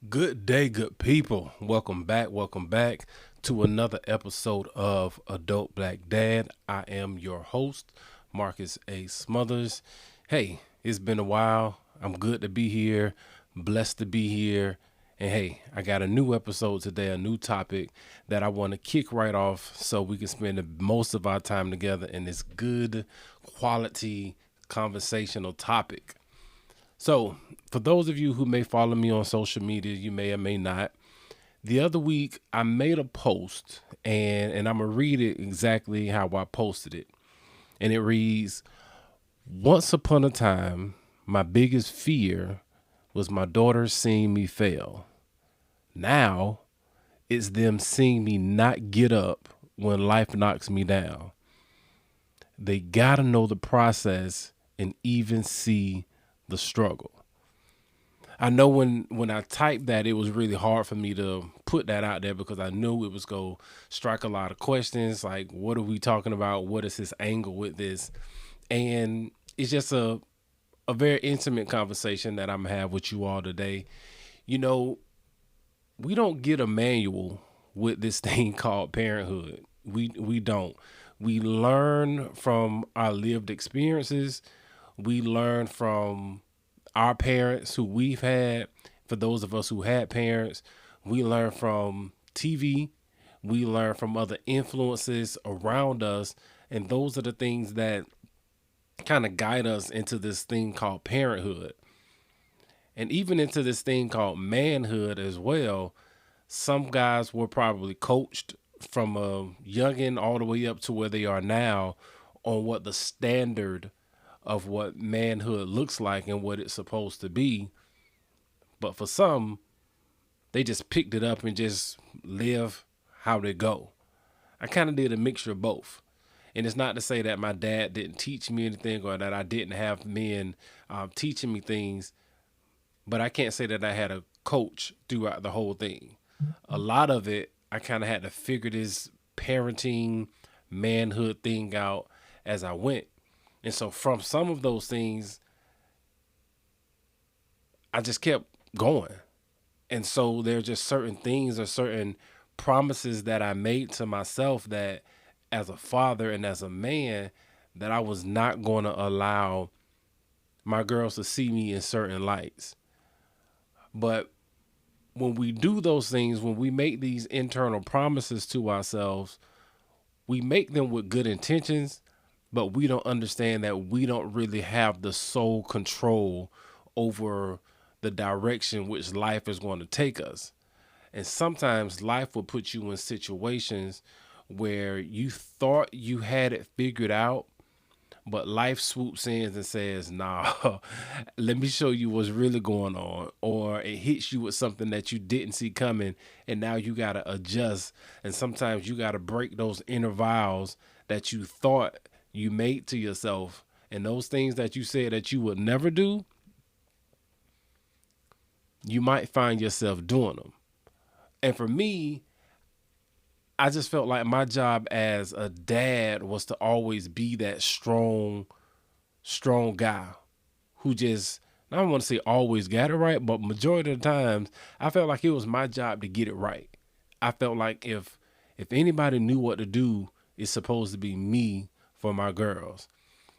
Good day, good people. Welcome back. Welcome back to another episode of Adult Black Dad. I am your host, Marcus A. Smothers. Hey, it's been a while. I'm good to be here, blessed to be here. And hey, I got a new episode today, a new topic that I want to kick right off so we can spend the most of our time together in this good quality conversational topic. So, for those of you who may follow me on social media, you may or may not. The other week, I made a post, and I'm gonna read it exactly how I posted it. And it reads, "Once upon a time, my biggest fear was my daughter seeing me fail. Now, it's them seeing me not get up when life knocks me down. They gotta know the process and even see the struggle." I know when I typed that, it was really hard for me to put that out there because I knew it was going to strike a lot of questions like, what are we talking about? What is his angle with this? And it's just a very intimate conversation that I'm going to have with you all today. You know, we don't get a manual with this thing called parenthood. We don't. We learn from our lived experiences. We learn from our parents who we've had. For those of us who had parents, we learn from TV. We learn from other influences around us. And those are the things that kind of guide us into this thing called parenthood. And even into this thing called manhood as well. Some guys were probably coached from a youngin all the way up to where they are now on what the standard of what manhood looks like and what it's supposed to be. But for some, they just picked it up and just live how they go. I kind of did a mixture of both. And it's not to say that my dad didn't teach me anything or that I didn't have men teaching me things, but I can't say that I had a coach throughout the whole thing. A lot of it, I kind of had to figure this parenting, manhood thing out as I went. And so from some of those things, I just kept going. And so there are just certain things or certain promises that I made to myself that as a father and as a man, that I was not going to allow my girls to see me in certain lights. But when we do those things, when we make these internal promises to ourselves, we make them with good intentions, but we don't understand that we don't really have the sole control over the direction which life is going to take us. And sometimes life will put you in situations where you thought you had it figured out, but life swoops in and says, nah, let me show you what's really going on. Or it hits you with something that you didn't see coming, and now you got to adjust. And sometimes you got to break those inner vows that you thought you made to yourself. And those things that you said that you would never do, you might find yourself doing them. And for me, I just felt like my job as a dad was to always be that strong guy who just, I don't want to say always got it right, but majority of the times I felt like it was my job to get it right. I felt like if anybody knew what to do, it's supposed to be me for my girls.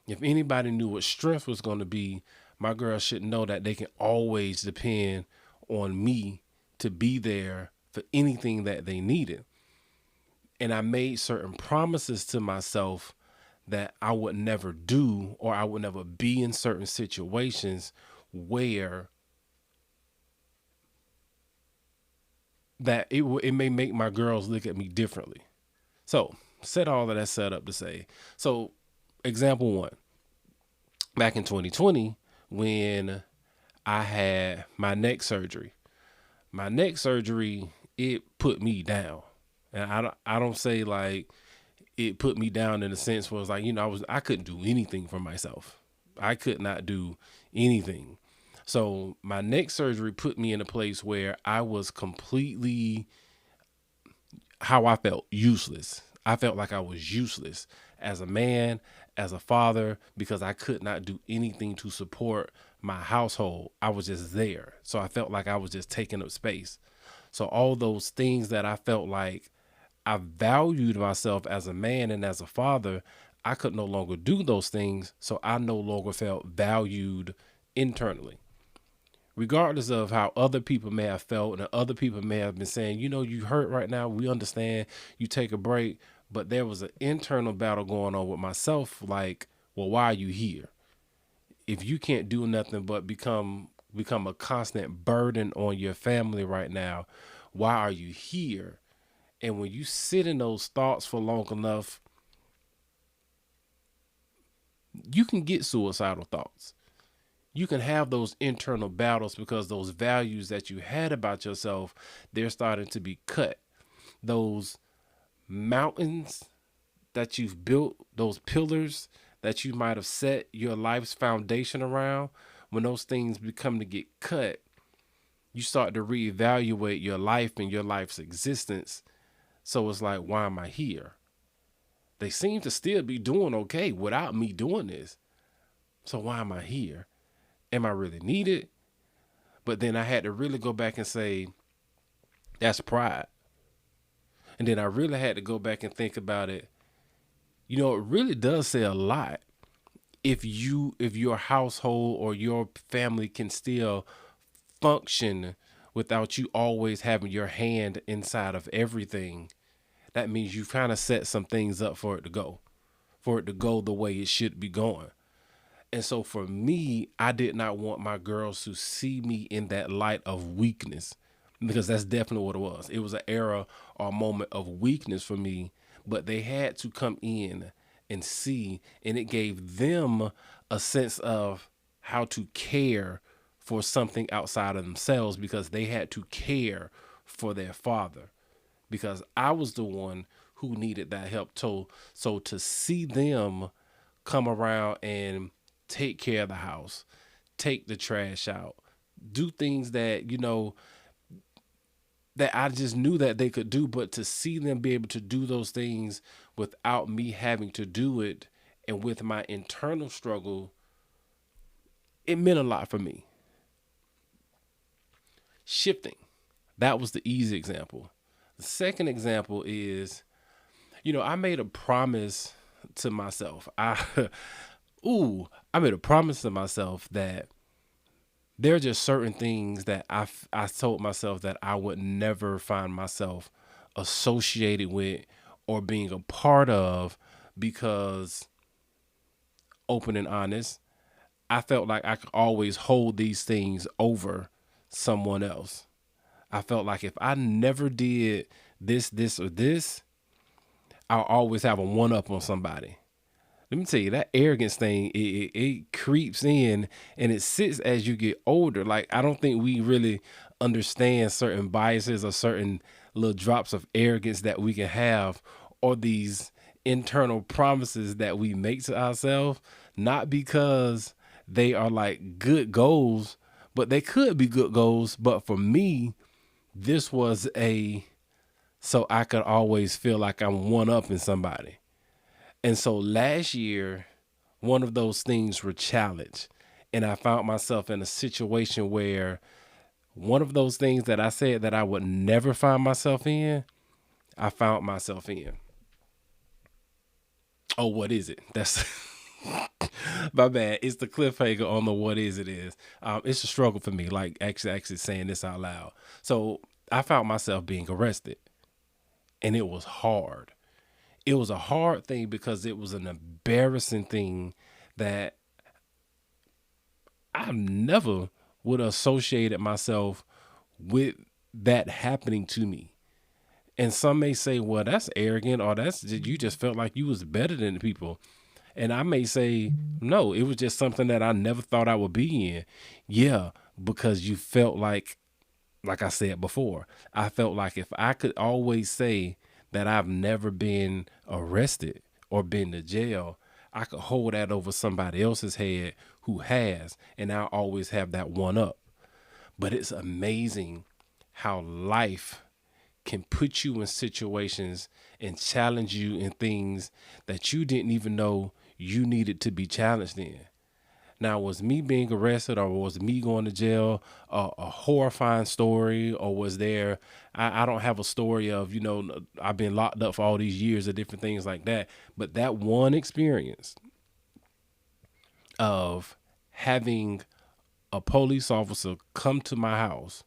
If anybody knew what strength was going to be, my girls should know that they can always depend on me to be there for anything that they needed. And I made certain promises to myself that I would never do, or I would never be in certain situations where that it may make my girls look at me differently. So, set all of that set up to say. So, example one, back in 2020, when I had my neck surgery, it put me down. And I don't say like it put me down in a sense where it's like, I couldn't do anything for myself. I could not do anything. So my neck surgery put me in a place where I was completely, how I felt, useless. I felt like I was useless as a man, as a father because I could not do anything to support my household. I was just there. So I felt like I was just taking up space. So all those things that I felt like I valued myself as a man and as a father, I could no longer do those things. So I no longer felt valued internally. Regardless of how other people may have felt and other people may have been saying, you hurt right now. We understand you take a break. But there was an internal battle going on with myself. Like, well, why are you here? If you can't do nothing but become a constant burden on your family right now, why are you here? And when you sit in those thoughts for long enough, you can get suicidal thoughts. You can have those internal battles because those values that you had about yourself, they're starting to be cut. Those mountains that you've built, those pillars that you might have set your life's foundation around, when those things become to get cut, you start to reevaluate your life and your life's existence. So it's like, why am I here? They seem to still be doing okay without me doing this. So why am I here? Am I really needed? But then I had to really go back and say, that's pride. And then I really had to go back and think about it. It really does say a lot if your household or your family can still function without you always having your hand inside of everything. That means you've kind of set some things up for it to go the way it should be going. And so for me, I did not want my girls to see me in that light of weakness, because that's definitely what it was. It was an era or a moment of weakness for me, but they had to come in and see, and it gave them a sense of how to care for something outside of themselves, because they had to care for their father, because I was the one who needed that help. So to see them come around and take care of the house, take the trash out, do things that, that I just knew that they could do, but to see them be able to do those things without me having to do it, and with my internal struggle, it meant a lot for me. Shifting. That was the easy example. The second example is, I made a promise to myself. I made a promise to myself that there are just certain things that I told myself that I would never find myself associated with or being a part of, because, open and honest, I felt like I could always hold these things over someone else. I felt like if I never did this, or this, I'll always have a one up on somebody. Let me tell you, that arrogance thing, it creeps in, and it sits as you get older. Like, I don't think we really understand certain biases or certain little drops of arrogance that we can have, or these internal promises that we make to ourselves, not because they are like good goals, but they could be good goals. But for me, this was so I could always feel like I'm one up in somebody. And so last year, one of those things were challenged. And I found myself in a situation where one of those things that I said that I would never find myself in, I found myself in. Oh, what is it? That's my bad. It's the cliffhanger on the what is it is. It's a struggle for me, like actually saying this out loud. So I found myself being arrested, and it was hard. It was a hard thing because it was an embarrassing thing that I never would have associated myself with that happening to me. And some may say, well, that's arrogant, or that's, you just felt like you was better than the people. And I may say, no, it was just something that I never thought I would be in. Yeah, because you felt like I said before, I felt like if I could always say that I've never been arrested or been to jail, I could hold that over somebody else's head who has, and I'll always have that one up. But it's amazing how life can put you in situations and challenge you in things that you didn't even know you needed to be challenged in. Now, was me being arrested or was me going to jail a horrifying story, or was there, I don't have a story of, I've been locked up for all these years of different things like that. But that one experience of having a police officer come to my house,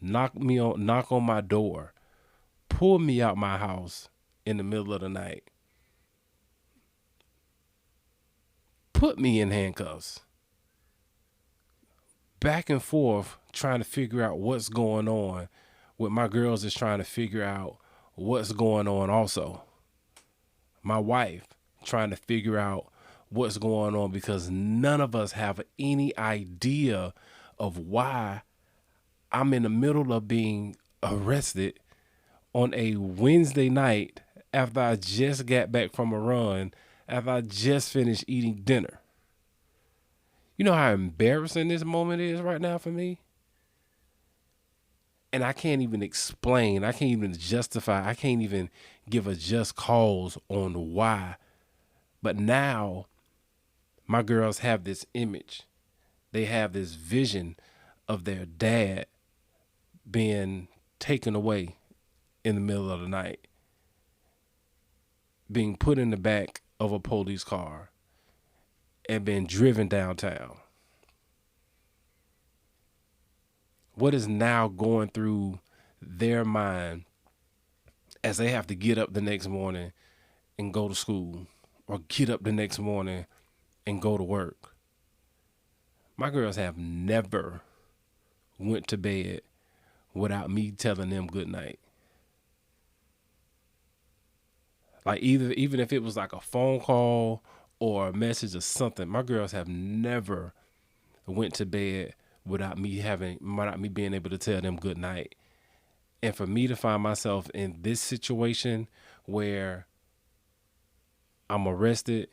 knock on my door, pull me out my house in the middle of the night, put me in handcuffs, back and forth trying to figure out what's going on, with my girls is trying to figure out what's going on also. My wife trying to figure out what's going on, because none of us have any idea of why I'm in the middle of being arrested on a Wednesday night after I just got back from a run, after I just finished eating dinner. You know how embarrassing this moment is right now for me? And I can't even explain, I can't even justify, I can't even give a just cause on why. But now my girls have this image. They have this vision of their dad being taken away in the middle of the night, being put in the back of a police car and being driven downtown. What is now going through their mind as they have to get up the next morning and go to school, or get up the next morning and go to work? My girls have never went to bed without me telling them good night. Like, even if it was like a phone call or a message or something, my girls have never went to bed without me being able to tell them good night. And for me to find myself in this situation where I'm arrested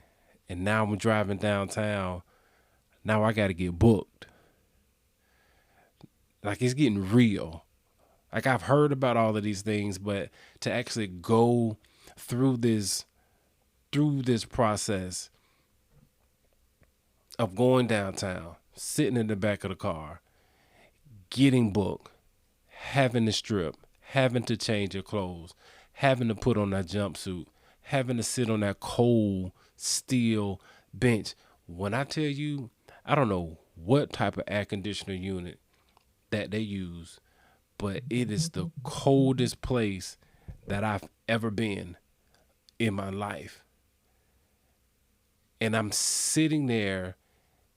and now I'm driving downtown, now I got to get booked. Like, it's getting real. Like, I've heard about all of these things, but to actually go through this process of going downtown, sitting in the back of the car, getting booked, having to strip, having to change your clothes, having to put on that jumpsuit, having to sit on that cold steel bench. When I tell you, I don't know what type of air conditioner unit that they use, but it is the coldest place that I've ever been in my life. And I'm sitting there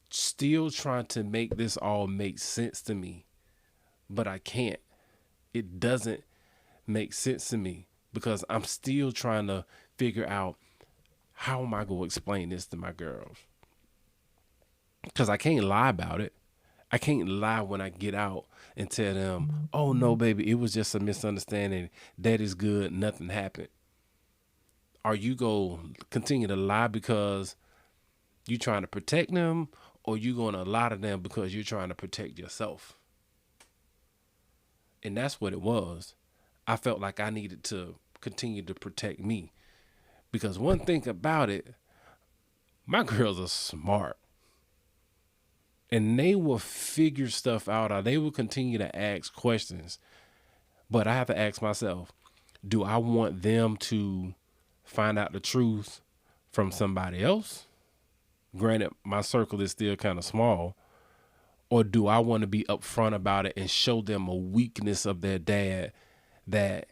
still trying to make this all make sense to me, but I can't. It doesn't make sense to me, because I'm still trying to figure out, how am I going to explain this to my girls? Because I can't lie about it. I can't lie when I get out and tell them, oh no, baby, it was just a misunderstanding. That is good. Nothing happened. Are you going to continue to lie because you're trying to protect them, or you going to lie to them because you're trying to protect yourself? And that's what it was. I felt like I needed to continue to protect me, because one thing about it, my girls are smart. And they will figure stuff out, or they will continue to ask questions. But I have to ask myself, do I want them to find out the truth from somebody else? Granted, my circle is still kind of small. Or do I want to be upfront about it and show them a weakness of their dad that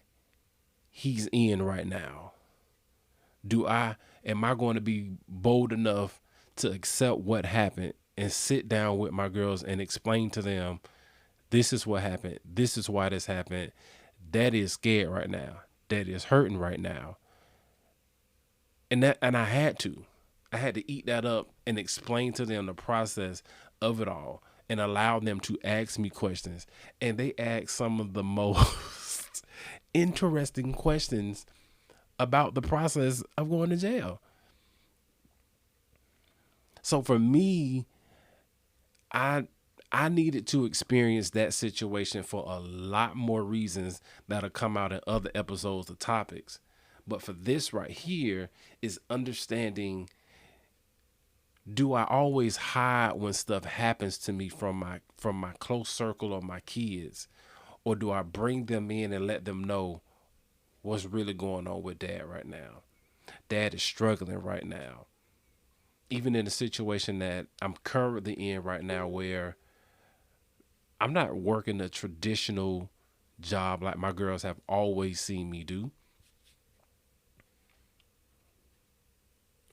he's in right now? Am I going to be bold enough to accept what happened and sit down with my girls and explain to them, this is what happened, this is why this happened, Daddy is scared right now, Daddy is hurting right now? And I had to eat that up and explain to them the process of it all, and allow them to ask me questions. And they asked some of the most interesting questions about the process of going to jail. So for me, I needed to experience that situation for a lot more reasons that'll come out in other episodes of topics. But for this right here is understanding Do I always hide when stuff happens to me from my close circle of my kids? Or do I bring them in and let them know what's really going on with dad right now? Dad is struggling right now. Even in the situation that I'm currently in right now, where I'm not working a traditional job like my girls have always seen me do.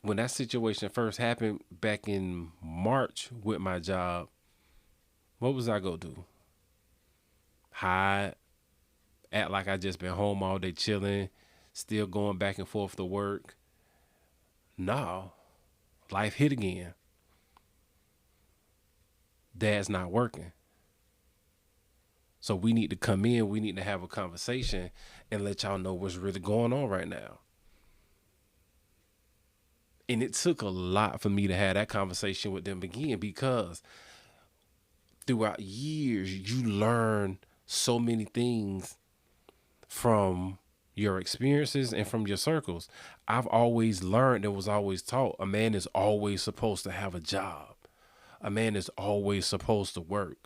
When that situation first happened back in March with my job, what was I gonna do? Hide, act like I just been home all day chilling, still going back and forth to work? No, life hit again. Dad's not working. So we need to come in, we need to have a conversation and let y'all know what's really going on right now. And it took a lot for me to have that conversation with them again, because throughout years you learn so many things from your experiences and from your circles. I've always learned and was always taught a man is always supposed to have a job. A man is always supposed to work.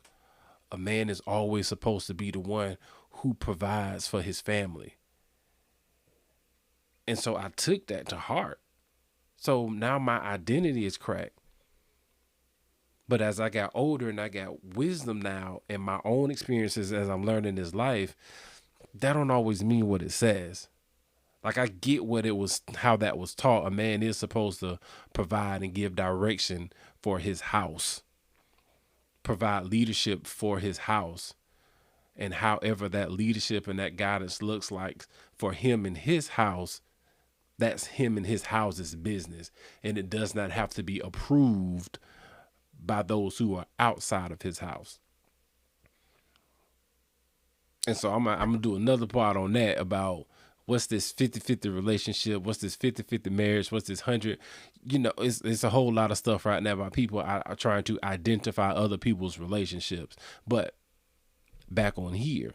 A man is always supposed to be the one who provides for his family. And so I took that to heart. So now my identity is cracked. But as I got older and I got wisdom now and my own experiences as I'm learning this life, that don't always mean what it says. Like, I get what it was, how that was taught. A man is supposed to provide and give direction for his house, provide leadership for his house. And however that leadership and that guidance looks like for him and his house, that's him and his house's business. And it does not have to be approved by those who are outside of his house. And so I'm gonna do another part on that about what's this 50-50 relationship, what's this 50-50 marriage, what's this 100. It's a whole lot of stuff right now about people are trying to identify other people's relationships. But back on here,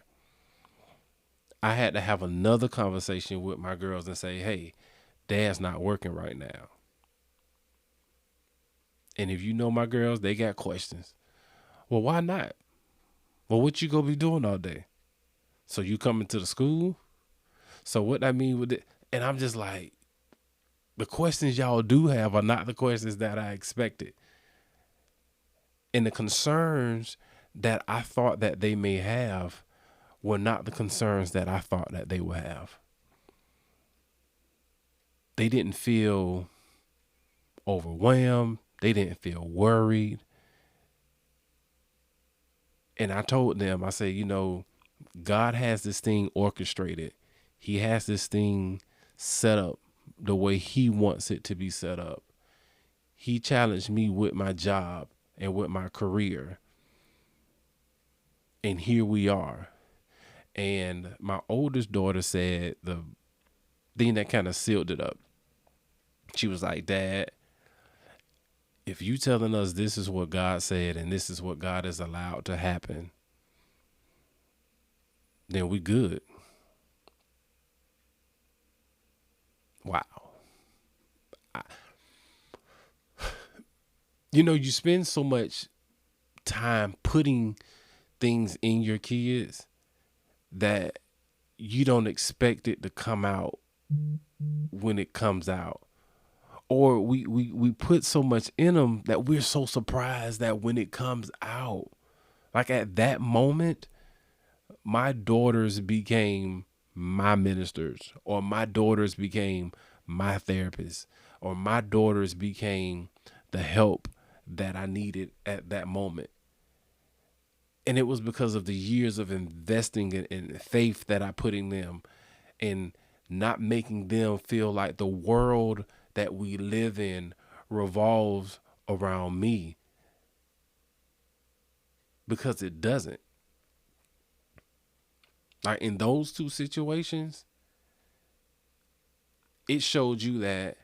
I had to have another conversation with my girls and say, hey, dad's not working right now. And if you know my girls, they got questions. Well, why not? Well, what you gonna be doing all day? So you coming to the school? So what I mean with it, and I'm just like, the questions y'all do have are not the questions that I expected. And the concerns that I thought that they may have were not the concerns that I thought that they would have. They didn't feel overwhelmed. They didn't feel worried. And I told them, I said, God has this thing orchestrated. He has this thing set up the way he wants it to be set up. He challenged me with my job and with my career. And here we are. And my oldest daughter said the thing that kind of sealed it up. She was like, Dad, if you telling us this is what God said and this is what God has allowed to happen, then we good. Wow. I, you spend so much time putting things in your kids that you don't expect it to come out when it comes out. Or we put so much in them that we're so surprised that when it comes out, like at that moment, my daughters became my ministers, or my daughters became my therapists, or my daughters became the help that I needed at that moment. And it was because of the years of investing in faith that I put in them, and not making them feel like the world that we live in revolves around me, because it doesn't. Like in those two situations, it showed you that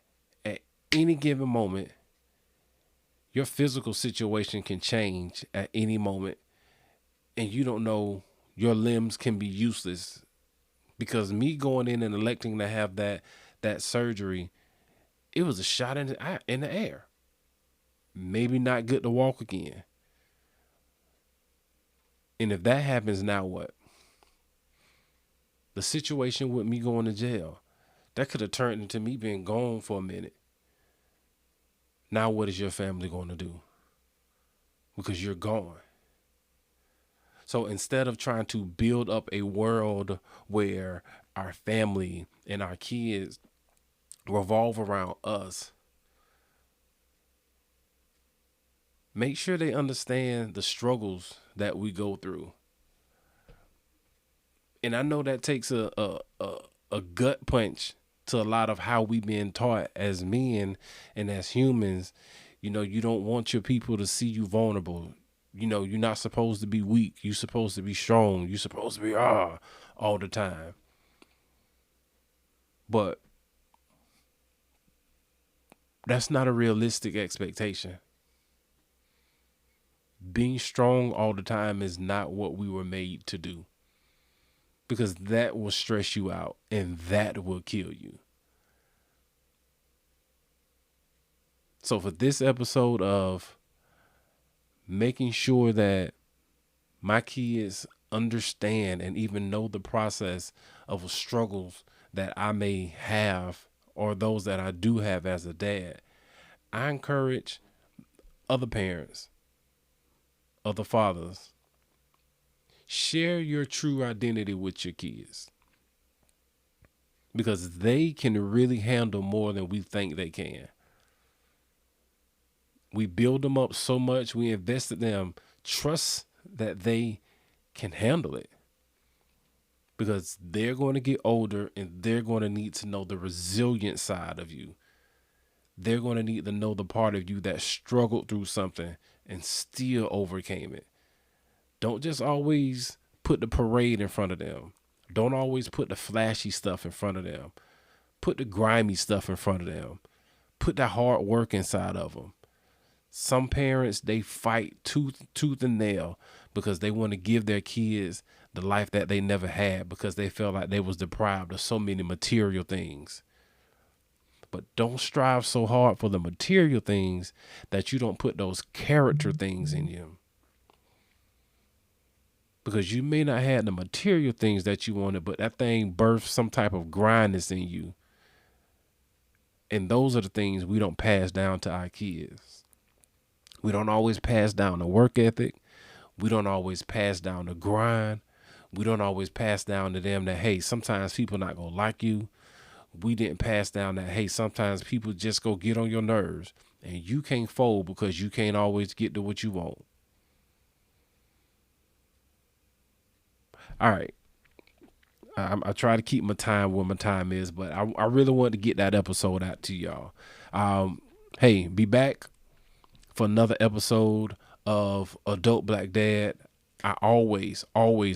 at any given moment, your physical situation can change at any moment, and you don't know, your limbs can be useless. Because me going in and electing to have that surgery, it was a shot in the air. maybe not good to walk again. And if that happens, now what? The situation with me going to jail, that could have turned into me being gone for a minute. Now, what is your family going to do? Because you're gone. So instead of trying to build up a world where our family and our kids revolve around us, make sure they understand the struggles that we go through. And I know that takes a gut punch to a lot of how we've been taught as men and as humans. You don't want your people to see you vulnerable. You're not supposed to be weak. You're supposed to be strong. You're supposed to be all the time. But that's not a realistic expectation. Being strong all the time is not what we were made to do, because that will stress you out and that will kill you. So, for this episode of making sure that my kids understand and even know the process of struggles that I may have or those that I do have as a dad, I encourage other parents, other fathers, share your true identity with your kids, because they can really handle more than we think they can. We build them up so much, we invest in them, trust that they can handle it, because they're going to get older and they're going to need to know the resilient side of you. They're going to need to know the part of you that struggled through something and still overcame it. Don't just always put the parade in front of them. Don't always put the flashy stuff in front of them. Put the grimy stuff in front of them. Put that hard work inside of them. Some parents, they fight tooth and nail because they want to give their kids the life that they never had, because they felt like they was deprived of so many material things. But don't strive so hard for the material things that you don't put those character things in you. Because you may not have the material things that you wanted, but that thing birthed some type of grindness in you. And those are the things we don't pass down to our kids. We don't always pass down the work ethic. We don't always pass down the grind. We don't always pass down to them that, hey, sometimes people not going to like you. We didn't pass down that, hey, sometimes people just go get on your nerves and you can't fold because you can't always get to what you want. All right. I try to keep my time where my time is, but I really want to get that episode out to y'all. Hey, be back for another episode of Adult Black Dad. I always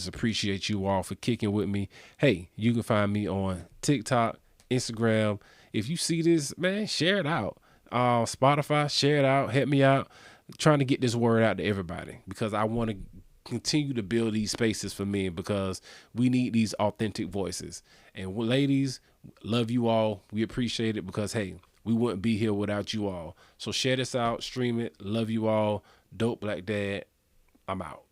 appreciate you all for kicking with me. Hey, you can find me on TikTok, Instagram. If you see this, man, share it out. Spotify, share it out. Help me out. Trying to get this word out to everybody, because I want to continue to build these spaces for men, because we need these authentic voices. And ladies, love you all. We appreciate it, because, hey, we wouldn't be here without you all. So share this out, stream it. Love you all. Dope Black Dad. I'm out.